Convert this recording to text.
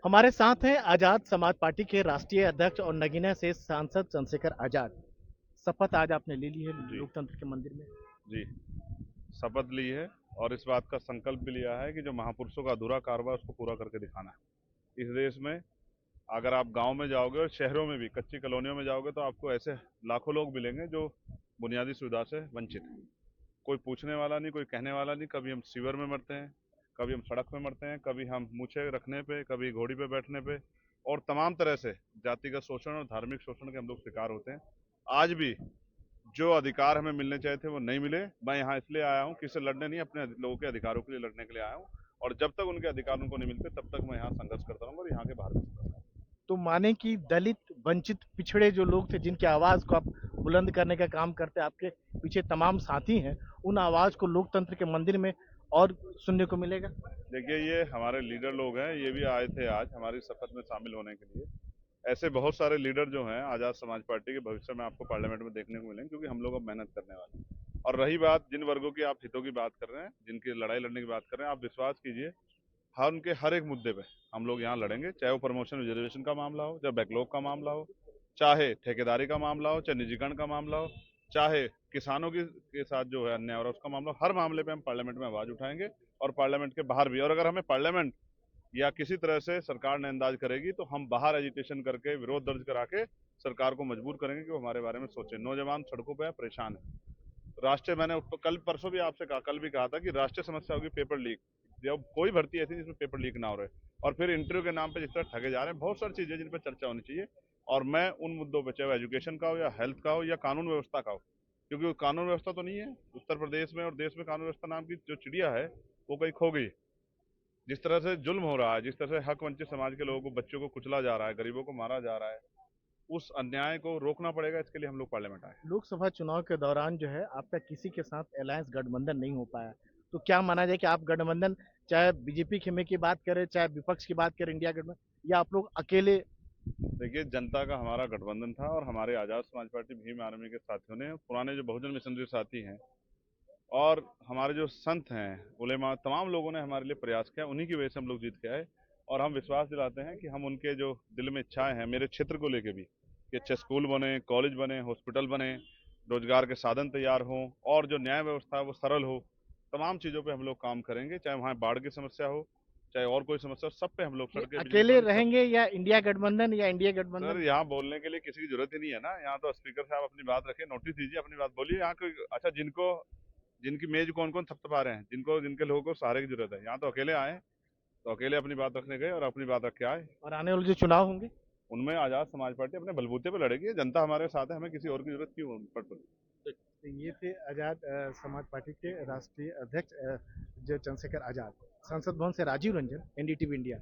हमारे साथ हैं आजाद समाज पार्टी के राष्ट्रीय अध्यक्ष और नगीना से सांसद चंद्रशेखर आजाद। शपथ आज आपने ले ली है जी, लोकतंत्र के मंदिर में। जी, शपथ ली है और इस बात का संकल्प भी लिया है कि जो महापुरुषों का अधूरा कार्य है उसको पूरा करके दिखाना है। इस देश में अगर आप गांव में जाओगे और शहरों में भी कच्ची कॉलोनियों में जाओगे तो आपको ऐसे लाखों लोग मिलेंगे जो बुनियादी सुविधा से वंचित हैं। कोई पूछने वाला नहीं, कोई कहने वाला नहीं। कभी हम सीवर में मरते हैं, कभी हम सड़क पे मरते हैं, कभी हम मूछे रखने पे, कभी घोड़ी पे बैठने पे, और तमाम तरह से जातिगत शोषण और धार्मिक शोषण के हम लोग शिकार होते हैं। आज भी जो अधिकार हमें मिलने चाहिए थे वो नहीं मिले। मैं यहाँ इसलिए आया हूँ, किसी से लड़ने नहीं, अपने लोगों के अधिकारों के लिए लड़ने के लिए आया हूँ। और जब तक उनके अधिकार उनको नहीं मिलते तब तक मैं यहाँ संघर्ष करता रहूंगा और यहाँ के बाहर भी संघर्ष करूंगा। तो माने कि दलित वंचित पिछड़े जो लोग थे जिनकी आवाज को आप बुलंद करने का काम करते, आपके पीछे तमाम साथी हैं, उन आवाज को लोकतंत्र के मंदिर में और सुनने को मिलेगा। देखिए, ये हमारे लीडर लोग हैं, ये भी आए थे आज हमारी शपथ में शामिल होने के लिए। ऐसे बहुत सारे लीडर जो हैं आजाद समाज पार्टी के, भविष्य में आपको पार्लियामेंट में देखने को मिलेंगे, क्योंकि हम लोग अब मेहनत करने वाले हैं। और रही बात जिन वर्गों की आप हितों की बात कर रहे हैं, जिनकी लड़ाई लड़ने की बात कर रहे हैं, आप विश्वास कीजिए हर उनके हर एक मुद्दे पे हम लोग यहाँ लड़ेंगे। चाहे वो प्रमोशन रिजर्वेशन का मामला हो, चाहे बैकलॉग का मामला हो, चाहे ठेकेदारी का मामला हो, चाहे निजीकरण का मामला हो, चाहे किसानों के साथ जो है अन्याय हो रहा है उसका मामला हो, हर मामले पे हम पार्लियामेंट में आवाज उठाएंगे और पार्लियामेंट के बाहर भी। और अगर हमें पार्लियामेंट या किसी तरह से सरकार ने अंदाज करेगी तो हम बाहर एजिटेशन करके विरोध दर्ज करा के सरकार को मजबूर करेंगे कि वो हमारे बारे में सोचे। नौजवान सड़कों पर परेशान है। राष्ट्रीय, मैंने कल परसों भी आपसे कहा, कल भी कहा था कि राष्ट्रीय समस्या होगी पेपर लीक। जब कोई भर्ती ऐसी जिसमें पेपर लीक ना हो रहे, और फिर इंटरव्यू के नाम पे जिस तरह ठगे जा रहे हैं, बहुत सारी चीजें जिन पर चर्चा होनी चाहिए। और मैं उन मुद्दों पर, चाहे वो एजुकेशन का हो या हेल्थ का हो या कानून व्यवस्था का हो, क्योंकि वो कानून व्यवस्था तो नहीं है उत्तर प्रदेश में, और देश में कानून व्यवस्था नाम की जो चिड़िया है वो कहीं खो गई। जिस तरह से जुल्म हो रहा है, जिस तरह से हक वंचित समाज के लोगों को, बच्चों को कुचला जा रहा है, गरीबों को मारा जा रहा है, उस अन्याय को रोकना पड़ेगा। इसके लिए हम लोग पार्लियामेंट आए। लोकसभा चुनाव के दौरान जो है आपका किसी के साथ अलायंस गठबंधन नहीं हो पाया, तो क्या माना जाए कि आप गठबंधन, चाहे बीजेपी खेमे की बात करें चाहे विपक्ष की बात करें, इंडिया गठबंधन, या आप लोग अकेले। देखिए, जनता का हमारा गठबंधन था और हमारे आजाद समाज पार्टी भीम आर्मी के साथियों ने, पुराने जो बहुजन मिशनरी साथी हैं और हमारे जो संत हैं, उलेमा, तमाम लोगों ने हमारे लिए प्रयास किया। उन्हीं की वजह से हम लोग जीत के आए। और हम विश्वास दिलाते हैं कि हम उनके जो दिल में इच्छाएं हैं मेरे क्षेत्र को लेके भी, कि अच्छे स्कूल बने, कॉलेज बने, हॉस्पिटल बने, रोजगार के साधन तैयार हों, और जो न्याय व्यवस्था है वो सरल हो, तमाम चीज़ों पे हम लोग काम करेंगे। चाहे वहाँ बाढ़ की समस्या हो, चाहे और कोई समस्या हो, सब पे हम लोग, ये सड़कें, बिजली, अकेले पानी, सब। रहेंगे या इंडिया गठबंधन या इंडिया सर, गठबंधन? यहाँ बोलने के लिए किसी की जरूरत ही नहीं है ना। यहाँ तो स्पीकर साहब अपनी बात रखिए, नोटिस दीजिए, अपनी बात बोलिए। यहाँ कोई, अच्छा, जिनको, जिनकी मेज कौन कौन थपथपा रहे हैं, जिनको, जिनके लोगों को सहारे की जरूरत है, यहाँ तो अकेले आए, तो अकेले अपनी बात रखने गए और अपनी बात रख के आए। और आने वाले जो चुनाव होंगे, उनमें आजाद समाज पार्टी अपने बलबूते पर लड़ेगी। जनता हमारे साथ है, हमें किसी और की जरूरत क्यों पड़। तो ये थे आजाद समाज पार्टी के राष्ट्रीय अध्यक्ष जो चंद्रशेखर आजाद। संसद भवन से राजीव रंजन, एनडीटीवी इंडिया।